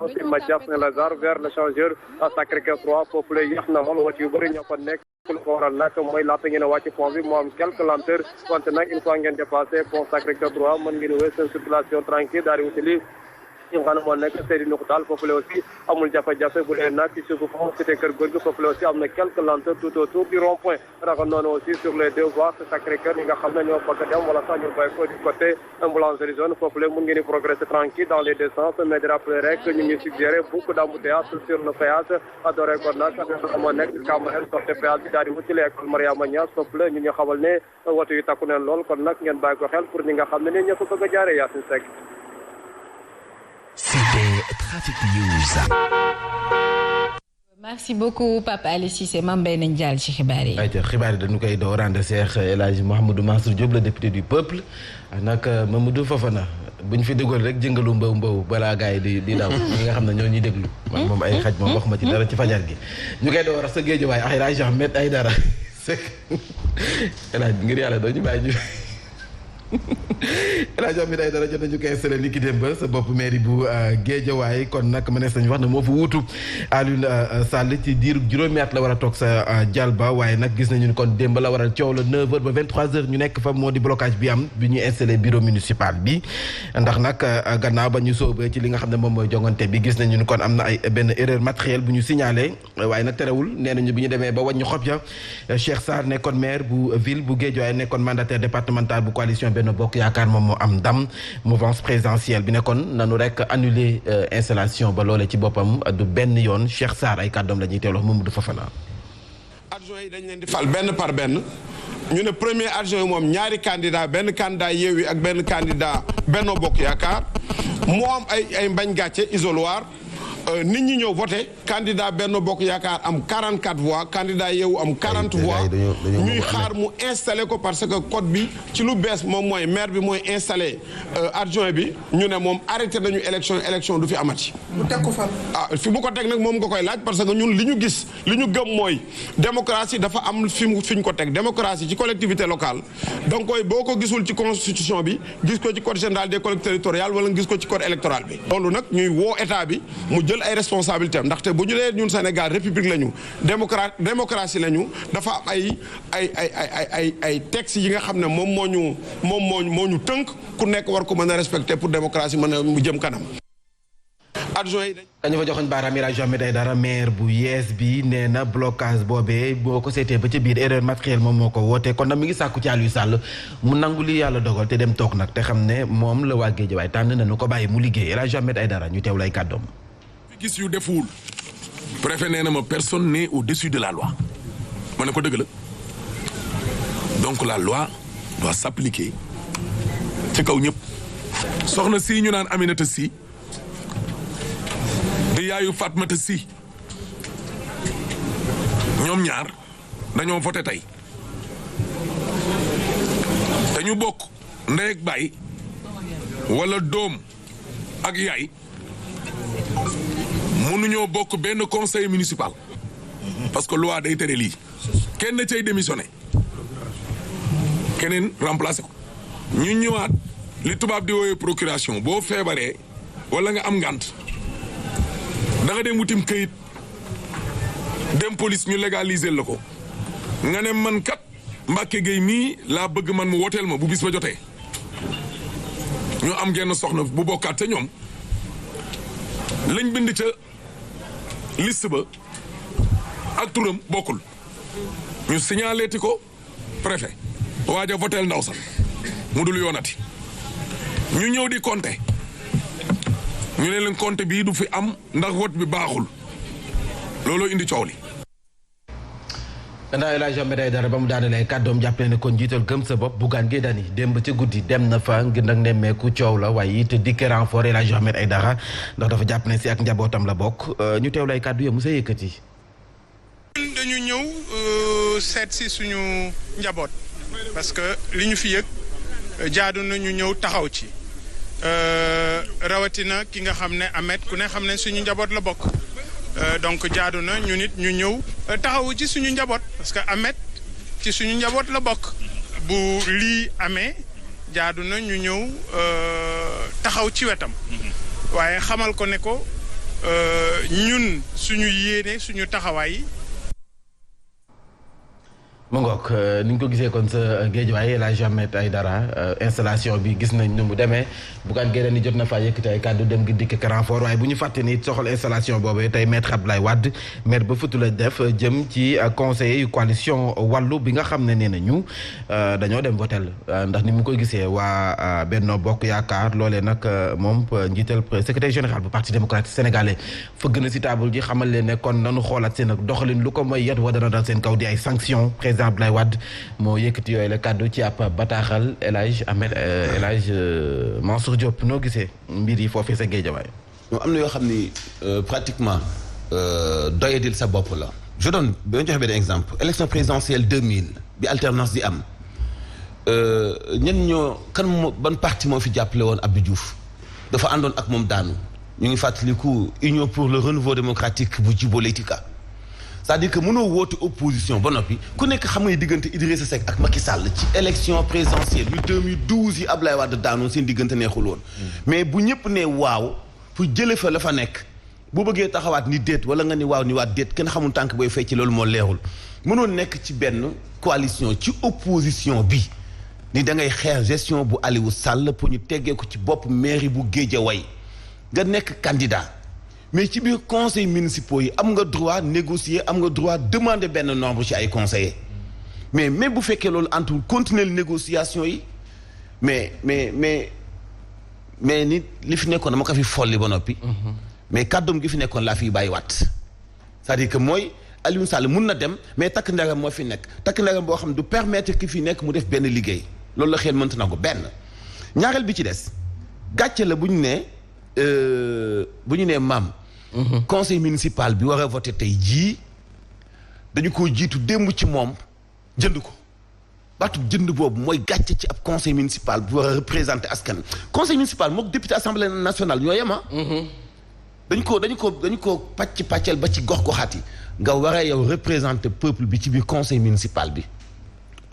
aussi Mathias Saint-Lazare vers l'échangeur Sacré-Cœur 3 foofu la yéex na lool wàcc yu bëri ñoo fa nekk lu ko waral nag mooy laata ngeen a wàcc pont bi moo am quelques lenteurs wante nag une fois ngeen dépassé pont Sacré-Cœur 3 mën ngeen wéy seen circulation tranquille daal di wutali ñi nga xam ne moo nekk Seydou Nourtal foofu la aussi amul jafe-jafe bu dee nag ci suufu pont cité Kër Gorgui foofu la aussi am na quelques lenteurs tout autour du rond-point naka noonu aussi sur les deux voies Sacré-Cœur ñi nga xam ne ñoo bëgg a dem wala sax ñu bàyyi ko du côté boulangerie zone foofu la mun ngeen di progresser tranquille dans les deux sens mais di rappeler rek ñu ngi suggéré beaucoup d'embouteillages sur le péage adoré ko nag moo nekk Cambérène sortie péage bi daal di wutali école Mariama Niass foofu la ñu ñu xamal ne woto yu takku neen lool kon nag ngeen bàyyi ko xel pour ñi nga xam ne ni ñëpp bëgg a jaaree Yacine Seck. C'était Trafic News. merci beaucoup Papa Ali Cissé Mame Mbaye nañ jàll ci xibaar yi. ayca xibaar yi dañu koy doo rendre Cheikh El Hadji Mouhamadou Mansour Diop le député du peuple nag Mamadou Fofana bu ñu fi déggoon rek jëngalu mbaw balaa gars yi di daw ñi nga xam ne ñoo ñuy déglu. man moom ay xaj moom wax ma ci dara ci fajar gi. ñu koy doo rax sa géej waaye El Hadji Ahmed Aïdara Seck El Hadji ngir yàlla doo ñu bàyyi ñu. rajo bi day dara jot nañu koy installé ni ki démb sa bopp mairie bu Guédiawaye kon nag mënees nañu wax ne moo fa wuutu Alioune Sall ci diiru juróomi at la war a toog sa jalba waaye nag gis nañu ni kon démb la waral coow la 9h ba 23h ñu nekk fa moo di blocage bi am bi ñuy installé bureau municipal bi ndax nag gannaaw ba ñu soobee ci li nga xam ne moom mooy jongante bi gis nañu ni kon am na ay benn erreur matérielle bu ñu signalé waaye nag terewul nee nañu bi ñu demee ba wàññi xob ya Cheikh Sarr nekkoon maire bu ville bu Guédiawaye nekkoon mandataire départemental bu coalition Benno Bokk Yaakaar moom moo am ndam mouvance présidentielle bi nekkoon nanu rek annulé installation ba loole ci boppam du benn yoon Cheikh Sarr ay kàddoom la ñuy teewloo Mamadou Fofana. adjoint yi dañ leen di fal benn par benn ñu ne premier adjoint yi moom ñaari candidat benn candidat Yewwi ak benn candidat Benno Bokk Yaakaar moo am ay mbañ gàcce isoloir nit ñi ñëw voté candidat Benno Bokk Yaakaar am 44 voix candidat Yewwi am 40 voix ñuy xaar mu installé ko parce que code bi ci lu bees moom mooy maire bi mooy installé adjoint bi ñu ne moom arrêté nañu élection du fi amati. mu teg ko fan. fi mu ko teg nag moom nga koy laaj parce que ñun li ñu gis li ñu gëm mooy démocratie dafa am fi ñu ko teg démocratie ci collectivité locale donc koy boo ko gisul ci constitution bi gis ko ci code général des collectivités territoriales wala gis ko ci code électoral bi. loolu nag ñuy woo état bi mu jël ay responsabilités ndaxte bu ñu dee ñun Sénégal république lañu démocratie lañu dafa am ay textes yi nga xam ne moom moo ñu tënk ku nekk war ko mën a respecter pour démocratie mën a mu jëm kanam. adjoint yi dañu fa joxoon baaraam El Hadji Ahmed Aïdara maire bu yees bi nee na blocage boobee boo ko seetee ba ca biir erreur matérielle moom moo ko wootee kon nag mi ngi sàkku ci Aliou Sall mu nangu li yàlla dogal te dem toog nag te xam ne moom la waa Guédiawaye tànn nañu ko bàyyi mu liggéey El Hadji Ahmed Aïdara ñu teew lay kàddoom. gis yu defuwul préfet nee na ma personne n'est au-dessus de la loi ma ne ko dëgg la donc la loi doit s'appliquer ci kaw ñëpp soxna si ñu naan Aminata Sy di yaayu Fatmata Sy ñoom ñaar dañoo voté tey dañu bokk ndey ak baay wala doom ak yaay mënuñoo bokk benn conseil municipal parce que loi day tere lii kenn cay démissionné keneen remplacé ko ñu ñëwaat li tubaab di woowee procuration boo feebaree wala nga am ngànt da nga dem wutim këyit dem police ñu légaliser la ko nga ne man kat Mbacke Gueye mii laa bëgg man mu woteel ma bu bis ba jotee ñu am genn soxna bu bokkaat ca ñoom lañ bind ca liste ba ak turam bokkul ñu signaleeti ko préfet waaja voteel ndaw sax mu dul yoonati ñu ñëw di compter ñu ne leen compter bii du fi am ndax vote bi baaxul looloo indi coow li. gannaaw El Hadji Ahmed Aïdara ba mu daanelee kàddoom jàppale ne kon jiital gëm sa bopp Bougane Gueye Dany démb ci guddi dem na fa ngir nag nemmeeku coow la waaye it dikke renfort El Hadji Ahmed Aïdara ndax dafa jàpp ne si ak njabootam la bokk ñu teew lay kàddu yo mu sa yëkkati. dañu ñëw seet si suñu njaboot parce que li ñu fi yëg jaadu na ñu ñëw taxaw ci rawatina ki nga xam ne Ahmed ku ne xam ne suñu njaboot la bokk. donc jaadu na ñu nit ñu ñëw taxawu ci suñu njaboot parce que Ahmed ci suñu njaboot la bokk bu lii amee jaadu na ñu ñëw taxaw ci wetam waaye xamal ko ne ko ñun suñu yéene suñu taxawaay. mu ngoog ni ñu ko gisee kon sa Guédiawaye El Hadj Ahmed Aïdara installation bi gis nañ nu mu demee Bougane Gueye Dany jot na faa yëkkati ay kàddu dem gi dikk renfort waaye bu ñu fàtte ni soxal installation boobu tey maître Abdoulaye Wade maître ba futu la def jëm ci conseiller yu coalition wàllu bi nga xam ne nee nañu dañoo dem votel ndax ni mu koy gisee waa Benno Bokk Yaakaar loolee nag moom njiital secrétaire général bu parti démocratique sénégalais fëgg na si table ji xamal leen ne kon nanu xoolaat seen ak doxalin lu ko mooy yet wa dana dal seen kaw di ay sanctions Abdoulaye Wade moo yëkkati yooyu la kàddu ci ab bataaxal El Hadj Mansour Diop noo gisee mbir yi foofee sa Guédiawaye. am na yoo xam ni pratiquement doyadil sa bopp la. je donne ba joxe benn exemple élection présidentielle 2000 bi alternance di am ñenn ñoo ban parti moo fi jàppale woon Abdou Diouf dafa àndoon ak moom daanu ñu ngi fàttaliku Union pour le renouveau démocratique bu Djibo Leyti-Ka c'est-à-dire que mënoo woote opposition ba noppi ku nekk xam nga diggante Idrissa Seck ak Macky Sall ci élection présidentielle yu 2012 yi Abdoulaye Wade daanoon seen diggante neexul woon mais bu ñëpp ne waaw pour jële fa la fa nekk bu bëggee taxawaat ni déet wala nga ni waaw ni waat déet kenn xamul tànk booy fecc loolu moo leerul mënoo nekk ci benn coalition ci opposition bi ni da ngay xeex gestion bu Aliou Sall pour ñu teggee ko ci bopp mairie bu Guédiawaye nga nekk candidat mais ci biir conseil municipaux yi am nga droit négocier am nga droit demander benn nombre ci ay conseillers mais même bu fekkee loolu antul continuer négociation yi mais nit li fi nekkoon dama ko fi folli ba noppi. mais kàddoom gi fi nekkoon laa fiy bàyyiwaat. c'est-à-dire que mooy Aliou Sall mun na dem mais takk nderam moo fi nekk takk nderam boo xam du permettre ki fi nekk mu def benn liggéey loolu la xel mënta na ko benn ñaareel bi ci des gàcce la bu ñu nee maam. conseil municipal bi war a voté tey jii dañu ko jiitu démb ci moom jënd ko baatu jënd boobu mooy gàcce ci ab conseil municipal bi war a représenté askan conseil municipal mook député assemblée nationale ñoo yema dañ ko pàcceel ba ci gox-goxaat yi nga war a yow représenté peuple bi ci biir conseil municipal bi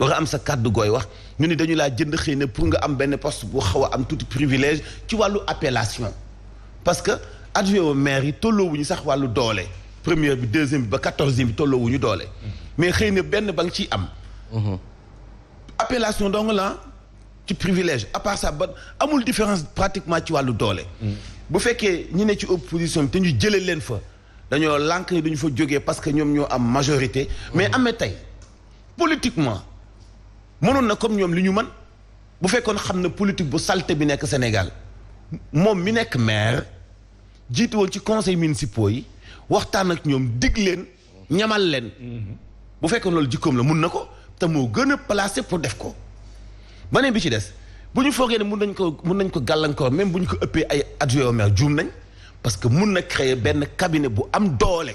war a am sa kàddu gooy wax ñu ni dañu laa jënd xëy na pour nga am benn poste bu xaw a am tuuti privilège ci wàllu appellation parce que adjoint au maire yi tolloowuñu sax wàllu doole première bi deuxième bi ba 14e bi tolloowuñu doole mais xëy na benn ba nga ciy am appellation dong la ci privilège à part ça ba amul différence pratiquement ci wàllu doole bu fekkee ñi ne ci opposition bi te ñu jëlee leen fa dañoo lànk ni duñu fa jógee parce que ñoom ñoo am majorité mais amee tey politiquement mënoon na comme ñoom li ñu mën bu fekkoon xam na politique bu salte bi nekk Sénégal moom mi nekk maire jiitu woon ci conseil municipaux yi waxtaan ak ñoom dig leen ñamal leen bu fekkoon loolu jikkoom la mun na ko te moo gën a placé pour def ko beneen bi ci des bu ñu foogee ne mun nañ ko gàllankoor même bu ñu ko ëppee ay adjoint au maire juum nañ parce que mun na créer benn cabinet bu am doole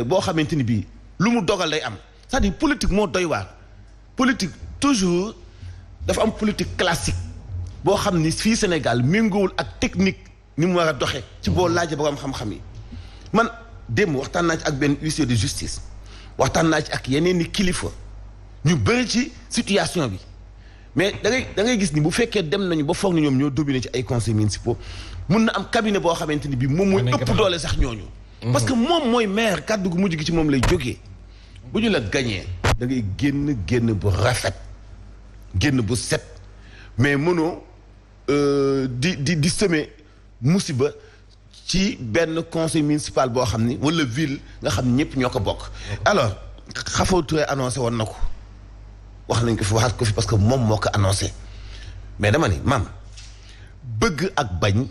boo xamante ni bii lu mu dogal lay am c'est-à-dire politique moo doy waar politique toujours dafa am politique classique boo xam ni fii Sénégal méngoowul ak technique ni mu war a doxee ci boo laajee borom xam-xam yi man démb waxtaan naa ci ak benn huissier de justice waxtaan naa ci ak yeneen ni kilifa ñu bëri ci situation bi mais da ngay gis ni bu fekkee dem nañu ba foog na ñoom ñoo dominé ci ay conseils municipaux mun na am cabinet boo xamante ni bii moom mooy ëpp doole sax ñooñu parce que moom mooy maire kàddu gu mujj gi ci moom lay jógee bu ñu la gañee da ngay génn bu rafet génn bu set mais mënoo di semer musiba ci benn conseil municipal boo xam ni wala ville nga xam ñëpp ñoo ko bokk alors Khafo Touré annoncé woon na ko wax nañ ko fi waxaat ko fi parce que moom moo ko annoncé mais dama ni maam bëgg ak bañ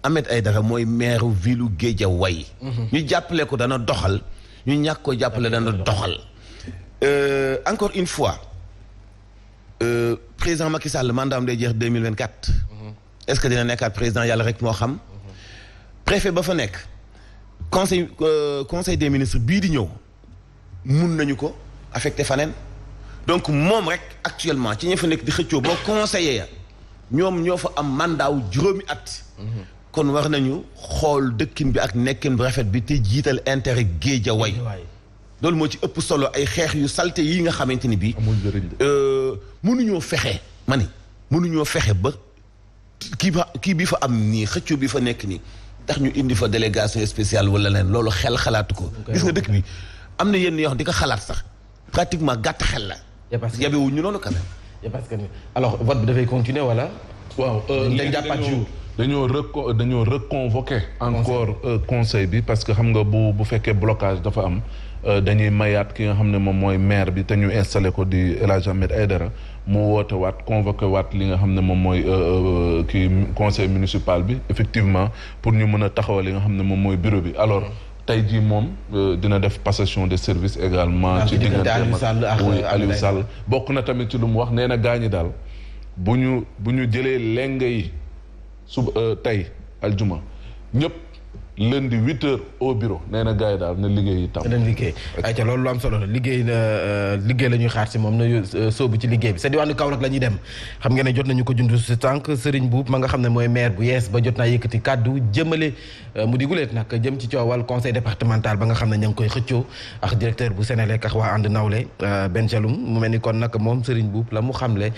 Ahmed Aïdara mooy maire ville u Guédiawaye ñu jàppale ko dana doxal ñu ñàkk ko jàppale dana doxal encore une fois président Macky Sall mandat am day jeex 2024 est-ce que dina nekkaat président yàlla rek moo xam préfet ba fa nekk conseil des ministres bii di ñëw mun nañu ko affecté faneen donc moom rek actuellement ci ñi fa nekk di xëccoo boo conseiller ya ñoom ñoo fa am mandat wu juróomi at kon war nañu xool dëkkin bi ak nekkin bu rafet bi te jiital intérêt Guédiawaye loolu moo ci ëpp solo ay xeex yu salte yi nga xamante ni bii mënuñoo fexe mënuñoo fexe ba kii bi fa am nii xëccoo bi fa nekk nii tax ñu indi fa délégation spéciale wala leen loolu xel xalaatu ko. gis nga dëkk bi am na yenn yoo xam di ko xalaat sax pratiquement gàtt xel la. yabewu ñu noonu quand même. parce que alors vote bi dafay continuer wala. waaw dañoo reconvoquer encore conseil bi parce que xam nga bu fekkee blocage dafa am dañuy mayaat ki nga xam ne moom mooy maire bi te ñu installé ko di El Hadj Ahmed Aïdara mu woote waat convoqué waat li nga xam ne moom mooy kii conseil municipal bi effectivement pour ñu mën a taxawal li nga xam ne moom mooy bureau bi alors tey jii moom dina def passation de service également ci diggante Aliou Sall bokk na tamit ci lu mu wax nee na gaañi daal bu ñu jëlee leng yi suba tey aljuma ñëpp lundi 8h au bureau nee na gars yi daal na liggéey itam. na liggéey ayca loolu lu am solo la liggéey la ñuy xaar si moom na sóobu ci liggéey bi sa diwaanu Kaolack la ñuy dem xam ngeen ne jot nañu ko jundu si tànk Serigne Boub ma nga xam ne mooy maire bu yees ba jot naa yëkkati kàddu jëmale mu di guleet nag jëm ci coowal conseil départemental ba nga xam ne ña ngi koy xëccoo ak directeur bu Sénélec ak waa ànd nawle Benjaloum mu mel ni kon nag moom Serigne Boub la mu xamle.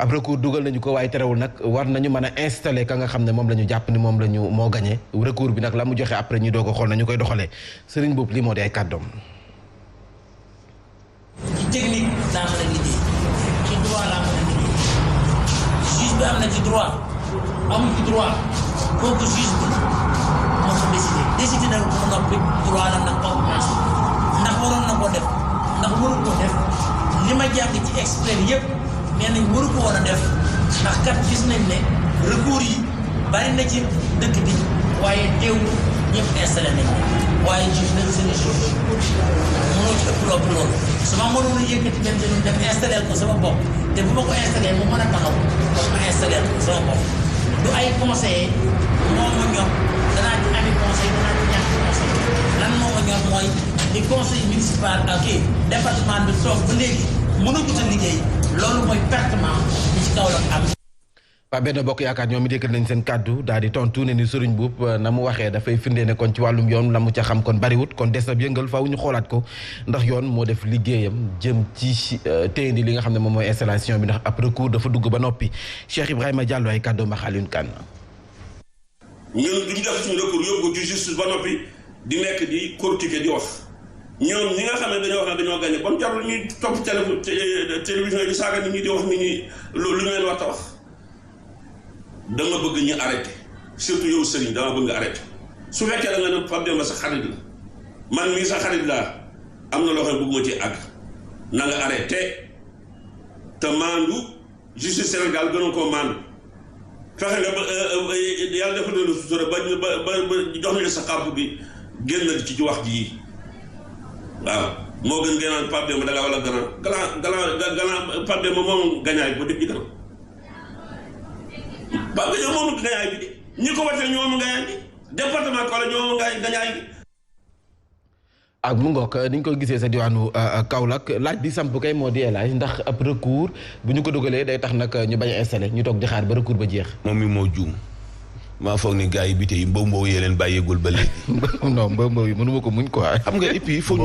ab recours dugal nañu ko waaye terewul nag war nañu mën a installer ka nga xam ne moom la ñu jàpp ni moom la ñu moo gagné recours bi nag la mu joxe après ñu doog a xool nañu koy doxalee Serigne Boub lii moo di ay kàddoom. ci technique daa mën a liggéey ci droit laa mën a liggéey juge bi am na ci droit amul ci droit kooku juge bi moo ko décidé na ko noppi droit la nag compétence ndax waroon na ko def ndax waru ko def li ma jàng ci expert yëpp. nee nañ waru ko woon a def ndax kat gis nañ ne recours yi bari na ci dëkk bi waaye teewul ñëpp installé nañ waaye ci benn solution mënoo ci ëpp loolu su ma mënoon a yëkkati benn solution def installé ko sama bopp te bu ma ko installé mu mën a taxaw kon ma installé ko sama bopp du ay conseiller moo ma ñor danaa ci ami conseil danaa ci ñàkk conseil lan moo ma ñor mooy di conseil municipal ak département bi toog ba léegi mënagut a liggéey loolu mooy pertement bi ci Kaolack am. waa benn bokk yaakaar ñoom it yëkkat nañ seen kàddu daal di tontu ne ni Serigne Boub na mu waxee dafay firndee ne kon ci wàllum yoon la mu ca xam kon bariwut kon des na yëngal faaw ñu xoolaat ko ndax yoon moo def liggéeyam jëm ci téyendi li nga xam ne moom mooy installation bi ndax ab recours dafa dugg ba noppi Cheikh Ibrahima Diallo ay kàddu ma Alioune Kane. ñun duñu def suñu recours yóbbu ko ci justice ba noppi di nekk di critiquer di wax. ñoom ñi nga xam ne dañoo wax ne dañoo gagné bon jarul ñuy topp télévision yi saaga nit ñi di wax nit ñi lu ñu leen war a wax dama bëgg ñu arrêté surtout yow Serigne dama bëgg nga arrêté su fekkee da nga ne Pape Demba sa xarit la man mii sa xarit laa am na loo xam ne bëgguma ci àgg na nga arrêté te maandu justice Sénégal gënoon koo maandu fexe nga ba yàlla defal na sutura ba jox ñu sa xàmp bi génn ci wax ji waaw moo gën ngeen naan Pape Demba da nga wala galant Pape Demba moom gañaay bu def ji kanam Pape Demba moom gañaay bi ñi ko watee ñoo moom gañaay bi département Kaolack ñoo moom gañaay bi ak mu ngoog ni ñu ko gisee sa diwaanu Kaolack laaj bi samp kay moo di laaj ndax ab recours bu ñu ko dugalee day tax nag ñu bañ a installé ñu toog di xaar ba recours ba jeex. moom mi moo juum maa foog ni gars yi bi tey mbow yee leen bàyyeegul ba léegi. non mbow yi mënuma ko muñ quoi. xam nga et puis foog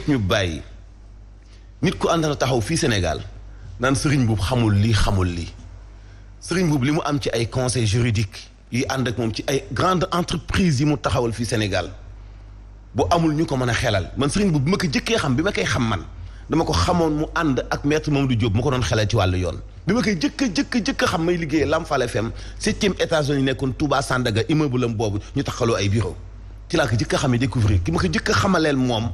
ñu bàyyi nit ku ànd na taxaw fii Sénégal naan Serigne Boub xamul lii Serigne Boub li mu am ci ay conseil juridique yi ànd ak moom ci ay grande entreprise yi mu taxawal fii Sénégal bu amul ñu ko mën a xelal man Serigne Boub bi ma ko jëkkee xam bi ma koy xam man dama ko xamoon mu ànd ak maître Mamadou Diop mu ko doon xelal ci wàllu yoon bi ma koy jëkk xam may liggéeyee Lamfal FM 7e étage yi nekkoon Touba Sandaga immeuble am boobu ñu taxaloo ay bureau ci laa ko jëkk a xamee découvrir ki ma ko jëkk a xamaleel moom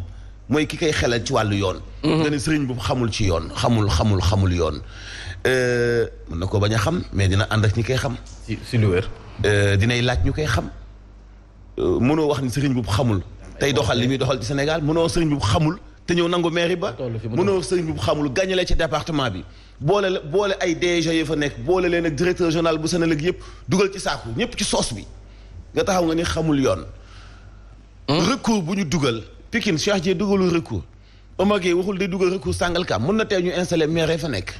mooy ki koy xelal ci wàllu yoon nga ne Serigne Boub xamul ci yoon xamul yoon mën na ko bañ a xam mais dina ànd ak ñi koy xam si lu wér dinay laaj ñu koy xam mënoo wax ni Serigne Boub xamul tey doxal li muy doxal ci Sénégal mënoo Serigne Boub xamul te ñëw nangu mairie ba mënoo Serigne Boub xamul gàññale ci département bi boole ay DG yi fa nekk boole leen ak directeur général bu Sénégal yëpp dugal ci saaku ñëpp ci soos bi nga taxaw nga ni xamul yoon recours bu ñu dugal Pikine Cheikh Dieng dugalul recours Omar Gueye waxul day dugal recours Sangalkam mën na tey ñu installé maire fa nekk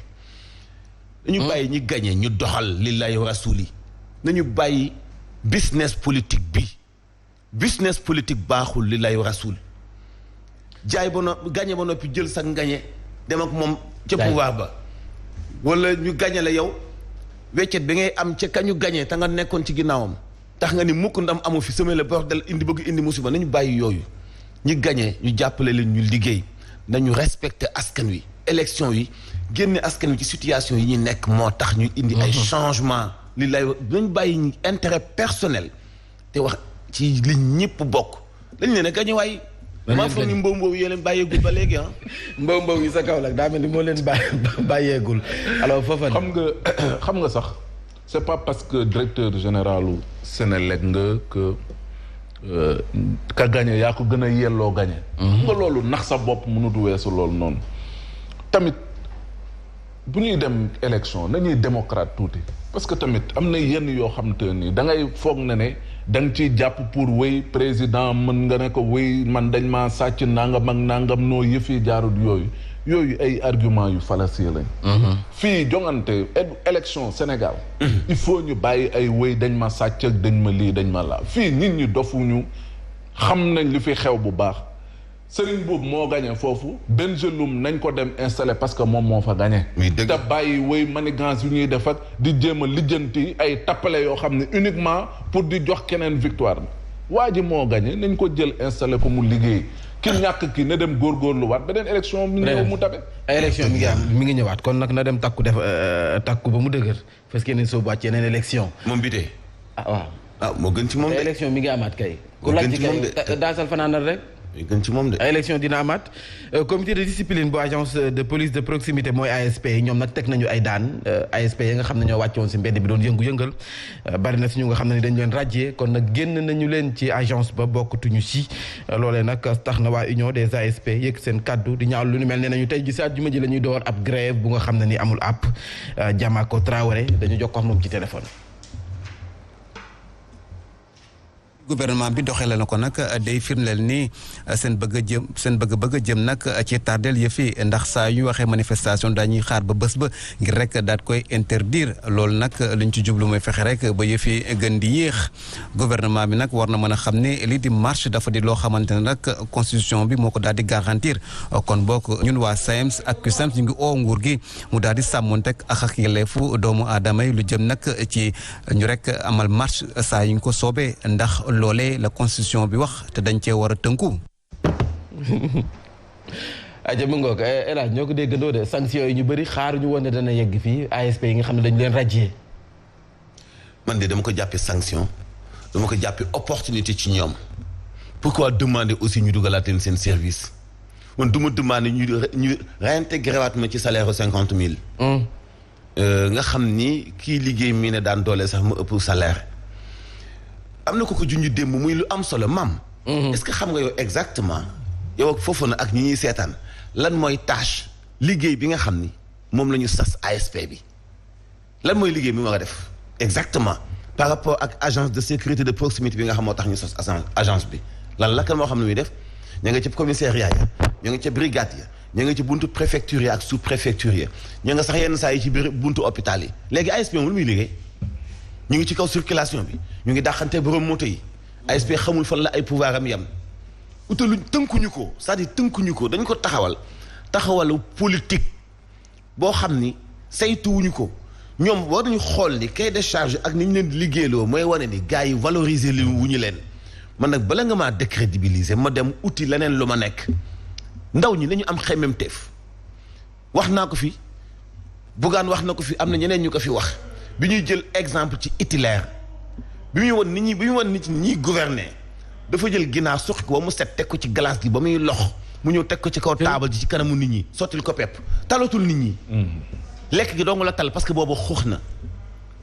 dañu bàyyi ñi gagné ñu doxal lillahi wa rasuli nañu bàyyi business politique baaxul lillahi wa rasul jaay ba noppi gagné ba noppi jël sa gagné dem ak moom ca pouvoir ba wala ñu gagné la yow weccet bi ngay am ca kañu gagné te nga nekkoon ci ginnaawam tax nga ni mukk ndam amu fi semé le bordel indi bëgg indi musiba nañu bàyyi yooyu ñi gagné ñu jàppale leen ñu liggéey nañu respecté askan wi élection yi génne askan wi ci situation yi ñu nekk moo tax ñu indi ay changement li lay nañu bàyyi intérêt personnel te wax ci li ñëpp bokk dañu leen a gagné waaye maa foog ni mbow yee leen bàyyeegul ba léegi ah mbow yi sa kaw la daa mel ni moo leen bàyyeegul alors foofa xam nga sax c'est pas parce que directeur généralu Sénélec nga que ka gagné yaa ko gën a yelloo gagné. nga loolu nax sa bopp mënut weesu loolu noonu. tamit bu ñuy dem élection nañuy démocrate tuuti parce que tamit am na yenn yoo xam te ni da ngay foog ne da nga ciy jàpp pour wéy président mën nga ne ko wéy man dañ maa sàcc nangam ak nangam noo yëfi jaarut yooyu ay argument yu fallacieux lañ. fii jongante élection Sénégal. il faut ñu bàyyi ay wéy dañ ma sàcc ak dañ ma lii dañ ma laa fii nit ñi dofuñu xam nañ li fi xew bu baax Serigne Boub moo gagné foofu Bengeloum nañ ko dem installé parce que moom moo fa gagné. te bàyyi wéy manigance yu ñuy def ak di jéem a lijjanti ay tappale yoo xam ne uniquement pour di jox keneen victoire waa ji moo gagné nañ ko jël installé ko mu liggéey. ki ñàkk ki na dem góorgóorluwaat beneen élection mi ñëw mu tabe élection mi ngi ñëwaat kon nag na dem takku def takku ba mu dëgër parce que yeneen soo bàcc yeneen élection moom bi tey waaw moo gën ci moom de élection mi ngi amaat kay ku laaj ci kay daasal fanaanal rek gën ci moom de élection dina amaat comité de discipline bu agence de police de proximité mooy ASP yi ñoom nag teg nañu ay daan ASP yi nga xam ne ñoo wàccoon si mbedd bi doon yëngu-yëngal bari na si ñu nga xam ne dañ leen ràjjee kon nag génn nañu leen ci agence ba bokkatuñu si loolee nag tax na waa union des ASP yëg seen kaddu di ñaaw lu ñu mel ne nañu tey ji si àjjuma ji la ñuy door ab grève bu nga xam ne ni amul app Jamako Traoré dañu jokkoo ak moom ci téléphone. gouvernement bi doxee na ko nag day firndeel ni seen bëgg a jëm nag ci tardeel yëfi ndax saa yu ñu waxee manifestation dañuy xaar ba bés ba ngir rek daat koy interdire loolu nag luñ ci jublu mooy fexe rek ba yëfi gën di yéex gouvernement bi nag war na mën a xam ne lii di marche dafa di loo xamante ne nag constitution bi moo ko daal di garantir kon bokk ñun waa SAEMS ak CUSEMS ñu ngi oo nguur gi mu daal di sàmmonteeg ak yelleefu doomu aadama yi lu jëm nag ci ñu rek amal marche saa yu ñu ko soobee ndax loolee la constitution bi wax te dañ cee war a tënku. aja mu ngoog El Hadj ñoo ko déggandoo de sanctions yi ñu bëri xaaruñu woon ne dana yegg fii ASP yi nga xam ne dañu leen radier. man de dama ko jàppee sanction dama ko jàppee opportunité ci ñoom pourquoi demander aussi ñu dugalaat leen seen service man du ma demander ñu réintégré waat ma ci salaire 50 000. nga xam ni kii liggéey mii ne daan doole sax mu ëpp salaire. am na ko junj démb muy lu am solo maam. est-ce que xam nga yow exactement yow ak foofu na ak ñi ñuy seetaan lan mooy tâche liggéey bi nga xam ni moom la ñu sas ASP bi lan mooy liggéey bi mu war a def exactement par rapport ak agence de sécurité de proximité bi nga xam moo tax ñu sas agence bi lan la kan moo xam ne muy def ña nga ca commissariat ya ña nga ca brigade ya ña nga ci buntu préfecture ya ak sous préfecture ya ña nga sax yenn saa yi ci biir buntu hôpital yi léegi ASP moom lu muy liggéey ñu ngi ci kaw circulation bi ñu ngi dàqante borom moto yi ASP xamul fan la ay pouvoir am yam utaluñ tënkuñu ko c'est-à-dire tënkuñu ko dañ ko taxawalu politique boo xam ni saytuwuñu ko ñoom war nañu xool ni cahier de charge ak ni ñu leen di liggéeyloo mooy wane ni gars yi valoriser li wu ñu leen man nag bala nga maa décrédibiliser ma dem uti leneen lu ma nekk ndaw ñi nañu am xemmemteef wax naa ko fi Bougane wax na ko fi am na ñeneen ñu ko fi wax bi ñuy jël exemple ci Hitler bi muy wan nit ñi gouverner dafa jël ginaar suqi ko ba mu set teg ko ci glace gi ba muy lox mu ñëw teg ko ci kaw taabal ji ci kanamu nit ñi sottil ko pepp talatul nit ñi lekk gi dong la tal parce que boobu xuux na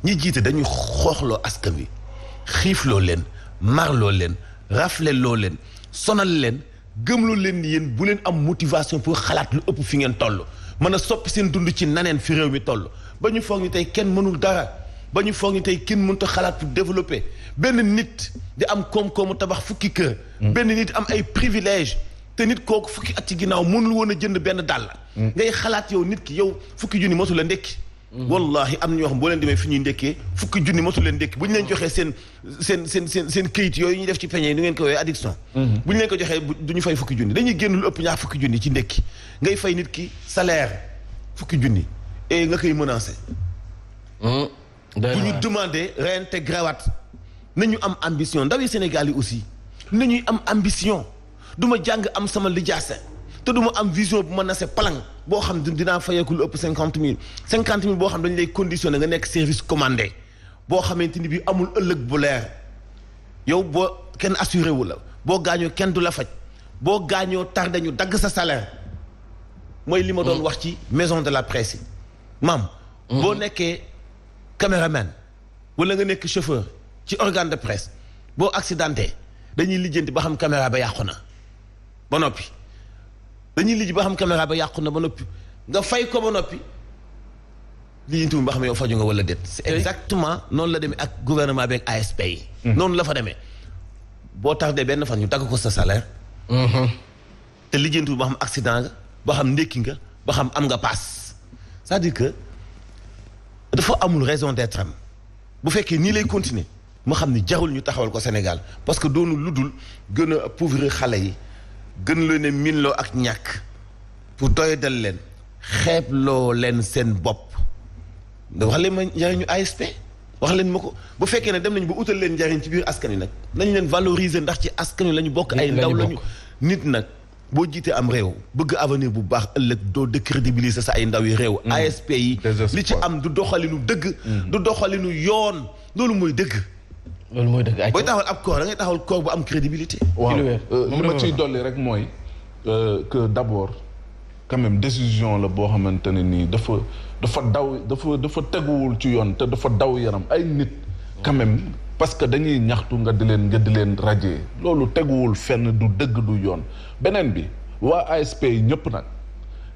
ñi jiite dañuy xooxloo askan wi xiifloo leen marloo leen rafleloo leen sonal leen gëmloo leen ni yéen bu leen am motivation pour xalaat lu ëpp fi ngeen toll mën a soppi seen dund ci naneen fi réew mi toll ba ñu foog ni tey kenn mënul dara ba ñu foog ni tey kenn mënut a xalaat pour développer benn nit di am koom-koomu tabax fukki kër benn nit am ay privilège te nit kooku fukki at ci ginnaaw mënul woon a jënd benn dàll ngay xalaat yow nit ki yow fukki junni mosu la ndekki wallahi am na ñoo xam boo leen demee fi ñuy ndekkee fukki junni mosu leen ndekki bu ñu leen joxee seen këyit yooyu ñuy def ci peñe yi du ngeen ko woowee addiction bu ñu leen ko joxee du ñu fay fukki junni dañuy génn lu ëpp ñaar fukki junni ci ndekki ngay fay nit ki salaire fukki junni et nga koy menacé bu ñu demandé réintégré waat nañu am ambition ndaw yi Sénégal yi aussi nañuy am ambition du ma jàng am sama lijaasa te du ma am vision bu ma nase palang boo xam dinaa fayeeku lu ëpp 50 000 boo xam dañu lay conditionné nga nekk service commandé boo xamante ni bi amul ëllëg bu leer yow boo kenn assuré wu la boo gaañoo kenn du la faj boo gaañoo tardé ñu dagg sa salaire mooy li ma doon wax ci maison de la presse yi maam boo nekkee caméraman wala nga nekk chauffeur ci organe de presse boo accidenté dañuy lijjanti ba xam caméra ba yàqu na ba noppi nga fay ko ba noppi lijjanti ba xam yow faju nga wala déet c'est exactement noonu la demee ak gouvernement bi ak ASP yi noonu la fa demee boo tardé benn fan ñu dagg ko sa salaire te lijjanti ba xam accident nga ba xam ndékki nga ba xam am nga paas c'est-à-dire que dafa amul raison d'être am bu fekkee nii lay continuer ma xam ni jarul ñu taxawal ko Sénégal parce que doonu lu dul gën a appauvrir xale yi gën leen ne minloo ak ñàkk pour doyadal leen xeebloo leen seen bopp da wax leen ma njariñu ASP wax leen ma ko bu fekkee ne dem nañu ba utal leen njariñ ci biir askan wi nag nañ leen valoriser ndax ci askan wi la ñu bokk ay ndaw lañu nit nag boo jiitee am réew bëgg avenir bu baax ëllëg doo décrédibiliser sa ay ndaw yi réew ASP yi li ci am du doxalinu dëgg du doxalinu yoon loolu mooy dëgg booy taxawal ab koor da ngay taxawal koor bu am crédibilité waaw li ma ciy dolli rek mooy que d'abord quand même décision la boo xamante ne nii dafa teguwul ci yoon te dafa daw yaram ay nit quand même parce que dañuy ñaxtu nga di leen radier loolu teguwul fenn du dëgg du yoon beneen bi waa ASP yi ñëpp nag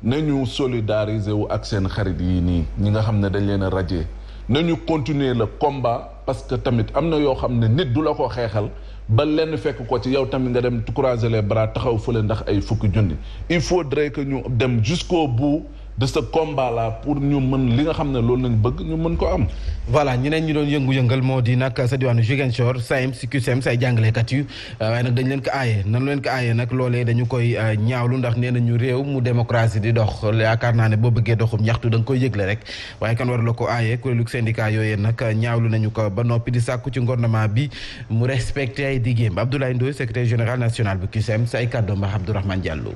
nañu solidariser wu ak seen xarit yi nii ñi nga xam ne dañ leen a radier nañu continuer le combat parce que tamit am na yoo xam ne nit du la ko xeexal ba lenn fekk ko ci yow tamit nga dem croiser les bras taxaw fële ndax ay fukki junni il faudrait que ñu dem jusqu'au bout de ce combat là pour ñu mën li nga xam ne loolu lañ bëgg ñu mën ko am. voilà ñeneen ñi doon yëngu-yëngal moo di nag sa diwaanu Ziguinchor SAEMS CUSEMS ay jàngalekat yu waaye nag dañ leen ko aaye nan leen ko aaye nag loolee dañu koy ñaawlu ndax nee nañu réew mu démocratie di dox yaakaar naa ne boo bëggee doxum ñaxtu da nga koy yëgle rek waaye kan war la ko aaye kuréelu syndicat yooyee nag ñaawlu nañu ko ba noppi di sàkku ci gouvernement bi mu respecté ay diggéem Abdoulaye Ndoye secrétaire général national bu CUSEMS ay kàddoom ak Abdourahmane Diallo.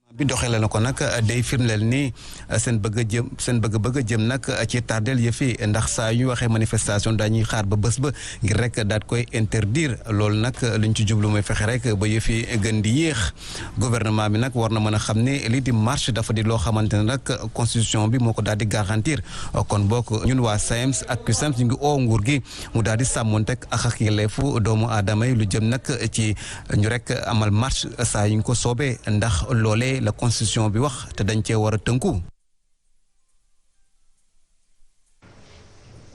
bi doxale na ko nag day firndeel ni seen bëgg jëm nag ci tardeel yëfi ndax saa yu ñu waxee manifestation dañuy xaar ba bés ba ngir rek daat koy interdire loolu nag liñ ci jublu mooy fexe rek ba yëfi gën di yéex gouvernement bi nag war na mën a xam ne lii di marche dafa di loo xamante ne nag constitution bi moo ko daal di garantir kon bokk ñun waa SAEMS ak CUSEMS ñu ngi oo nguur gi mu daal di sàmmonteeg ak yelleefu doomu aadama yi lu jëm nag ci ñu rek amal marche saa yu ñu ko soobee ndax loolee la constitution bi wax te dañ cee war a tënku.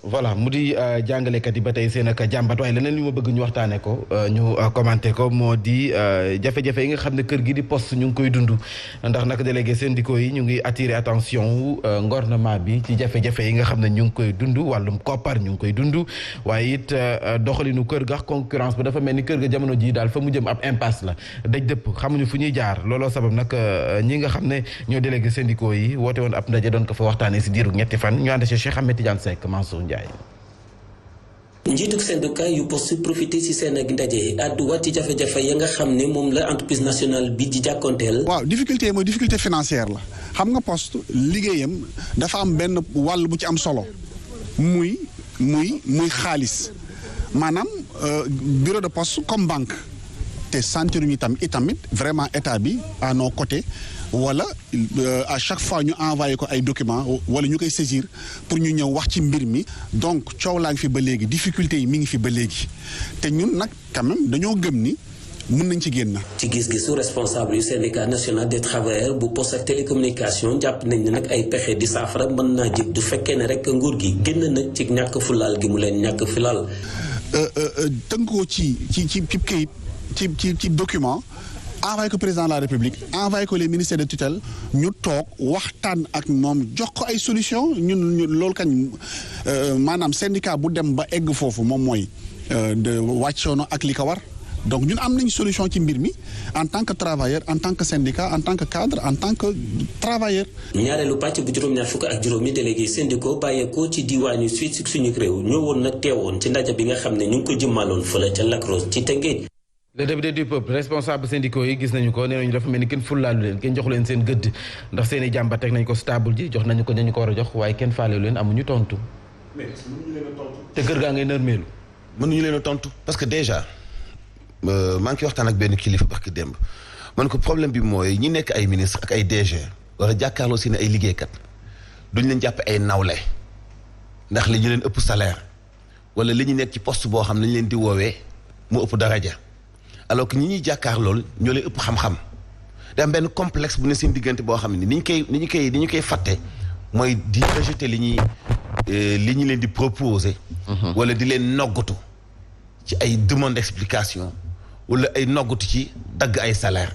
voilà mu di jàngalekat yi ba tey seen ak jàmbat waaye leneen li ma bëgg ñu waxtaane ko ñu commenté ko moo di jafe-jafe yi nga xam ne kër gi di poste ñu ngi koy dund ndax nag délégué syndicaux yi ñu ngi attirer attention wu gouvernement bi ci jafe-jafe yi nga xam ne ñu ngi koy dund wàllum koppar ñu ngi koy dund waaye it doxalinu kër ga concurrence ba dafa mel ni kër ga jamono ji daal fa mu jëm ab impasse la daj dëpp xamuñu fu ñuy jaar looloo sabab nag ñi nga xam ne ñoo délégué syndicaux yi woote woon ab ndaje doon ko fa waxtaanee si diiru ñetti fan ñu ànd ci Cheikh Ahmed Tidiane Seck Mansour njiituk syndicat yu poste profité ci seen ak ndaje àdduwaat ci jafe-jafe ya nga xam ne moom la entreprise nationale bi di jàkkoonteel. waaw difficulté mooy difficulté financière la xam nga poste liggéeyam dafa am benn wàll bu ci am solo muy xaalis maanaam bureau de poste comme banque te sentiruñu itamit vraiment état bi à nos côtés wala à chaque fois ñu envoyé ko ay documents wala ñu koy saisir pour ñu ñëw wax ci mbir mi donc coow laa ngi fi ba léegi difficulté yi mi ngi fi ba léegi te ñun nag quand même dañoo gëm ni mën nañ ci génn. ci gis-gisu responsable yu syndicat national des travailleurs bu poste ak télécommunication jàpp nañ ne nag ay pexe di saafara mën naa jëg du fekkee ne rek nguur gi génn na ci ñàkk fulaal gi mu leen ñàkk fulaal. tënk ko ci kayit ci document. envoyé ko président de la république envoyé ko les ministères de tutelle ñu toog waxtaan ak moom jox ko ay solution ñun loolu kañ maanaam syndicat bu dem ba egg foofu moom mooy de wàccoono ak li ko war donc ñun am nañ solution ci mbir mi en tant que travailleur en tant que syndicat en tant que cadre en tant que travailleur. ñaareelu pàcc bu juróom-ñaar fukk ak juróomi délégué syndicaux bàyyeekoo ci diwaanu Suisse si suñu réew ñëwoon nag teewoon ci ndaje bi nga xam ne ñu ngi ko jëmmaloon fële ca Lac Rose ci Tëngéej. le député du peuple responsable syndicaux yi gis nañu ko nee nañu dafa mel ni kenn fullaalu leen kenn joxu leen seen gëdd ndax seen i jàmbat teg nañ ko stable ji jox nañu ko ñu ko war a jox waaye kenn faalewu leen amuñu tontu. te kër gaa ngay nërmeelu. mënuñu leen a tontu parce que déjà maa ngi ciy waxtaan ak benn kilifa barki démb man ko problème bi mooy ñi nekk ay ministre ak ay DG war a jàkkaarloo si ne ay liggéeykat duñ leen jàppe ay nawle ndax li ñu leen ëpp salaire wala li ñu nekk ci poste boo xam ne ñu leen di woowee mu ëpp daraja alors que ñi ñuy jàkkaar lool ñoo leen ëpp xam-xam da am benn complexe bu ne seen diggante boo xam ne ni ñu koy fàtte mooy di rejeter li ñu leen di proposer. wala di leen noggatu ci ay demande d'explication wala ay noggatu ci dagg ay salaire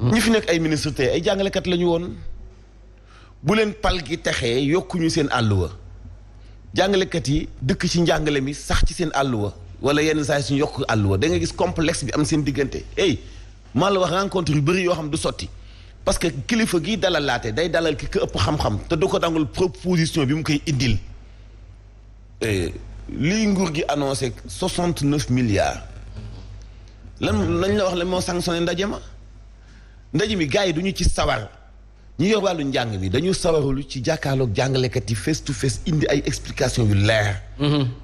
ñi fi nekk ay ministre te ay jàngalekat la ñu woon bu leen pal gi taxee yokkuñu seen àlluwa jàngalekat yi dëkk ci njàngale mi sax ci seen àlluwa wala yenn saa yi suñu yokk àlluwa da nga gis complexe bi am seen diggante maa la wax rencontre yu bëri yoo xam du sotti parce que kilifa gi dalal laate day dalal ki ko ëpp xam-xam te du ko dangul proposition bi mu koy indil lii nguur gi annoncé 69 milliards lañ la wax la moo sanctionné ndaje mi gars yi duñu ci sawar ñi yor wàllu njàng mi dañu sawarulu ci jàkkaarloog jàngalekat yi face to face indi ay explication yu leer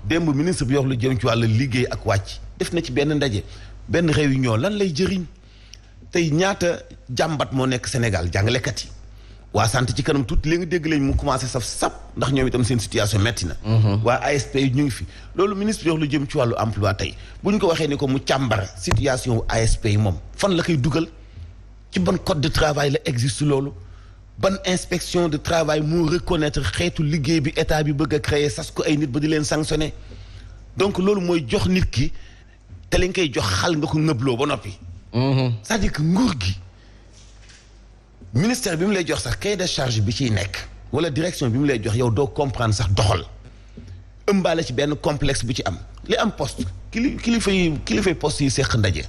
démb ministre bi yor lu jëm ci wàllu liggéey ak wàcc def na ci benn ndaje benn réunion lan lay jëriñ tey ñaata jàmbat moo nekk Sénégal jàngalekat yi waa sant ci kanam tuuti léegi dégg lañ mu commencé sap ndax ñoom itam seen situation metti na waa ASP yi ñu ngi fi loolu ministre bi yor lu jëm ci wàllu emploi tey bu ñu ko waxee ni ko mu càmbar situation wu ASP yi moom fan la koy dugal ci ban code de travail la existe loolu ban inspection de travail moo reconnaître xeetu liggéey bi état bi bëgg a créer sas ko ay nit ba di leen sanctionner donc loolu mooy jox nit ki te lañ koy jox xal nga ko ngëbloo ba noppi c'est-à-dire que nguur gi ministère bi mu lay jox sax cahier de charge bi ciy nekk wala direction bi mu lay jox yow doo comprendre sax doxal ëmbaale ci benn complexe bu ci am li am poste kilifay poste yi seq ndaje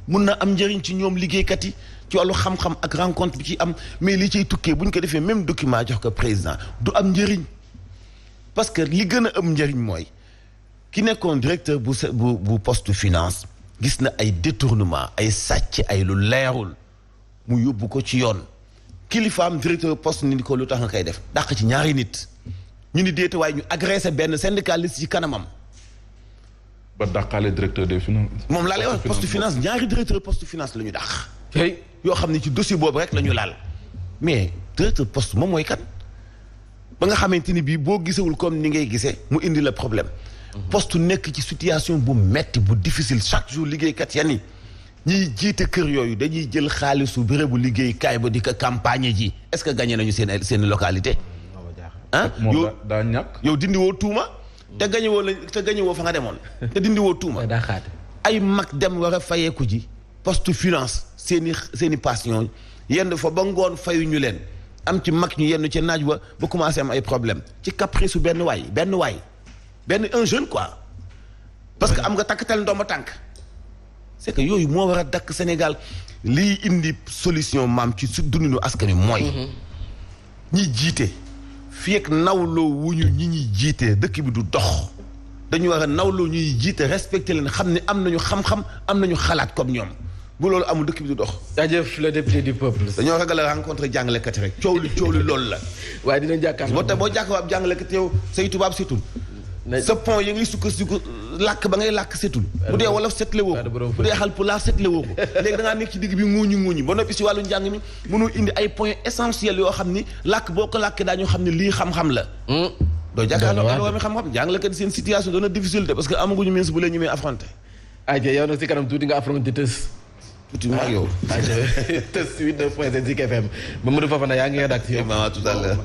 mun na am njëriñ ci ñoom liggéeykat yi ci wàllu xam-xam ak rencontre bi ci am mais li ciy tukkee bu ñu ko defee même document jox ko président du am njëriñ parce que li gën a am njëriñ mooy ki nekkoon directeur bu poste finance gis na ay détournement ay sàcc ay lu leerul mu yóbbu ko ci yoon kilifaam directeur poste ni ko lu tax nga koy def dàq ci ñaari nit ñu ni déete waaye ñu agressé benn syndicaliste ci kanamam. ba dàqaale directeur des finances. moom laa lay wax poste finance ñaari directeur poste finance la ñu dàq. yoo xam ne ci dossier boobu rek la ñu laal mais directeur poste moom mooy kan ba nga xamante ni bii boo gisewul comme ni ngay gisee mu indi la problème. poste nekk ci situation bu metti bu difficile chaque jour liggéeykat yan yi ñiy jiite kër yooyu dañuy jël xaalisu bérébu liggéeykaay ba di ko campagne ji est-ce que gagné nañu seen localité moom daa ñàkk yow dindi woo tuuma te gagné woo fa nga demoon te dindi woo tuuma ay mag dem war a fayeeku ji poste finance seeni passion yenn fa ba ngoon fayuñu leen am ci mag ñu yenn ci naaj ba commencé am ay problème ci caprice su benn un jeune quoi parce que am nga takkatal ndomba tànk c'est que yooyu moo war a dakk Sénégal liy indi solution maam ci su dundinu askan wi mooy ñi jiite fii ak nawloo wuñu ñi jiite dëkk bi du dox dañu war a nawloo ñuy jiite respecté leen xam ne am nañu xam-xam am nañu xalaat comme ñoom bu loolu amul dëkk bi du dox. jaajëf le député du peuple. dañoo ragal a rencontré jàngalekat yi rek coow li loolu la. waaye dinañ jàkkaarloo moo tax boo jàkkaarloo ab jàngalekat yow say tubaab setul. sa pont yi ngi sukkandiku làkk ba ngay làkk setul. bu dee wolof setle woo ko bu dee xal pulaar setle woo ko léegi da ngaa nekk ci digg bi nguuñi ba noppi si wàllu njàng mi mënoo indi ay points essentiels yoo xam ni làkk boo ko làkkee daañu xam ne lii xam-xam la. doo jàkkaarloo ak loo xam-xam jàngalekat seen situation doona difficile parce que amaguñu ministre bu leen ñu may affronté. ayca yow nag si kanam tuuti nga affronté tës. tuuti ma ak yow. tës 89.7 Zik FM Mamadou Fofana yaa ngi rédaction. tout à l'heure.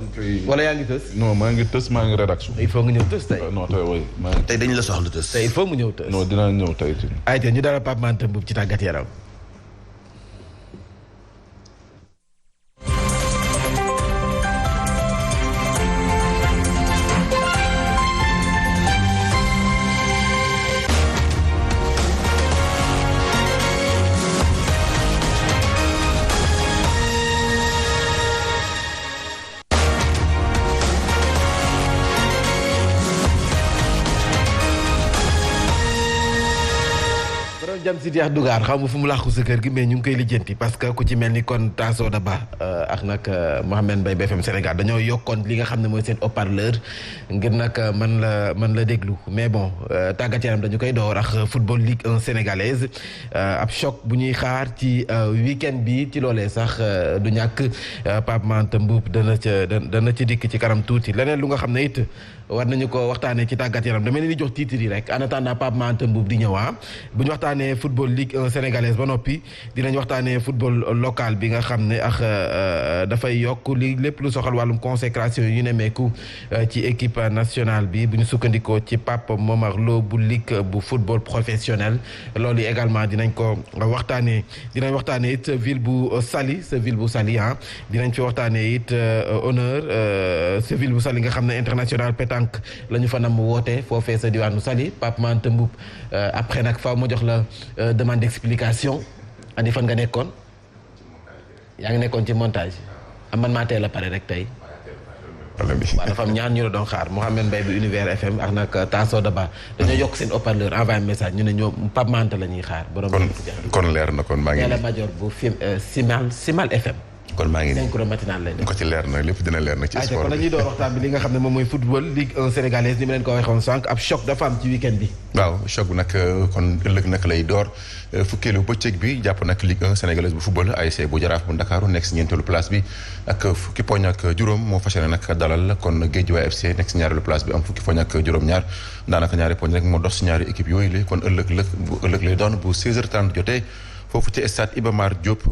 wala yaa ngi tës. non maa ngi tës maa ngi rédaction. il faut nga ñëw tës tey. non tey oui. tey dañu la soxla tës. tey il faut mu ñëw tës. non dinaa ñëw tey. ayca ñu dara Pape Mante Mboup ci tàggat yaram. si Cheikh Dougar xam nga fu mu làqu sa kër gi mais ñu ngi koy lijjanti parce que ku ci mel ni kon Tasso Daba ak nag Mohamed Mbaye BFM Sénégal dañoo yokkoon li nga xam ne mooy seen haut-parleur ngir nag man la déglu mais bon tàggat yaram dañu koy door ak football Ligue 1 sénégalaise ab choc bu ñuy xaar ci week-end bi ci loolee sax du ñàkk Pape Mante Mboup dana ci dikk ci kanam tuuti leneen lu nga xam ne it war nañu ko waxtaanee ci tàggat yaram dama leen di jox titre yi rek en attendant Pape Mante Mboup di ñëw bu ñu waxtaanee football Ligue 1 sénégalaise ba noppi dinañ waxtaanee football local bi nga xam ne dafay yokk li lépp lu soxal wàllum consécration yu ne meeku ci équipe nationale bi bu ñu sukkandikoo ci Pape Momar Lo bu ligue bu football professionnel loolu également dinañ ko waxtaanee dinañ waxtaanee it ville bu Saly sa ville bu Saly dinañ fi waxtaanee it honneur sa ville bu Saly nga xam ne international pétanque la ñu fa nam woote foofee sa diwaanu Saly Pape Mante Mboup après nag faaw ma jox la demande d'explication andi fan nga nekkoon yaa ngi nekkoon ci montage man maa teel a pare rek tey waaw dafa am ñaar ñu la doon xaar Mohamed Mbaye bi Univers FM ak nag Tasso Daba dañoo yokk seen haut-parleur envoyé message ñu ne ñoom Pape Mante la ñuy xaar borom kon leer na kon maa ngi la major bu Simal FM kon maa ngi nii synchro matinal lay def ko ci leer na lépp dina leer na ci sport kon dañuy door waxtaan bi li nga xam ne moom mooy football Ligue 1 sénégalaise ni ma leen ko waxoon sànq ab choc dafa am ci week-end bi waaw choc nag kon ëllëg nag lay door fukkeelu bëccëg bi jàpp nag Ligue 1 sénégalaise bu football ASC bu Jaraaf bu Ndakaaru nekk si ñeenteelu place bi ak fukki poñ ak juróom moo fas yéene nag dalal kon Guédiawaye FC nekk si ñaareelu place bi am fukki poñ ak juróom-ñaar daanaka ñaari poñ rek moo dox si ñaari équipe yooyu la kon ëllëg lay doon bu 16h30 jotee foofu ci stade Iba Mar Diop